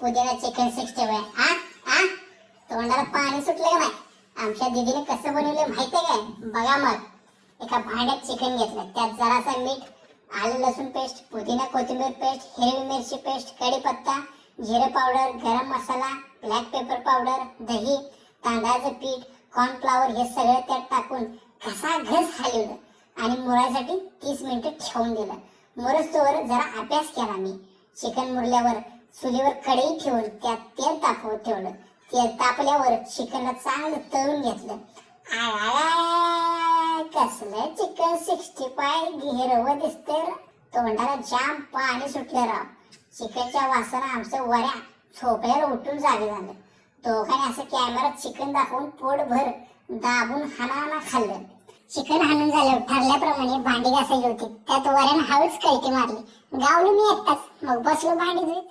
पुदिना चिकन 65 आ आ तोंडाला पाणी सुटलं का नाही? आमच्या दीदीने कसं बनवलं माहिती आहे काय? बघा मग एका भांड्यात चिकन घेतलं, त्यात जरासा मीठ, आलं लसूण पेस्ट, पुदिना कोथिंबीर पेस्ट, हिरवी मिरची पेस्ट, कढीपत्ता, जिरे पावडर, गरम मसाला, ब्लॅक पेपर पावडर, दही, तांदळाचं पीठ, कॉर्नफ्लॉवर हे सगळं त्यात टाकून घसाघस हलवलं आणि मुरायसाठी 30 मिनिटं ठेवून दिलं. मुरस्तोवर जरा अभ्यास केला मी. चिकन मुरल्यावर चुलीवर कढई ठेवून त्यात तेल तापवत ठेवलं. तेल तापल्यावर चिकनला चांगलं तळून घेतलं. कसलं चिकन 65 गिरवं दिसतंय. तोंडाला जाम पाणी सुटलं राव. चिकनच्या वासानं आमचं वऱ्या झोपल्याला उठून जागे झालं. दोघांनी असं कॅमेरात चिकन दाखवून पोटभर दाबून हाना खाल्लं. चिकन हाणून झालं ठरल्याप्रमाणे भांडी घासायची होती. त्यात वऱ्यानं हळूच कलटी मारली. गावलो मी एकटाच. मग बसलो भांडी धुत.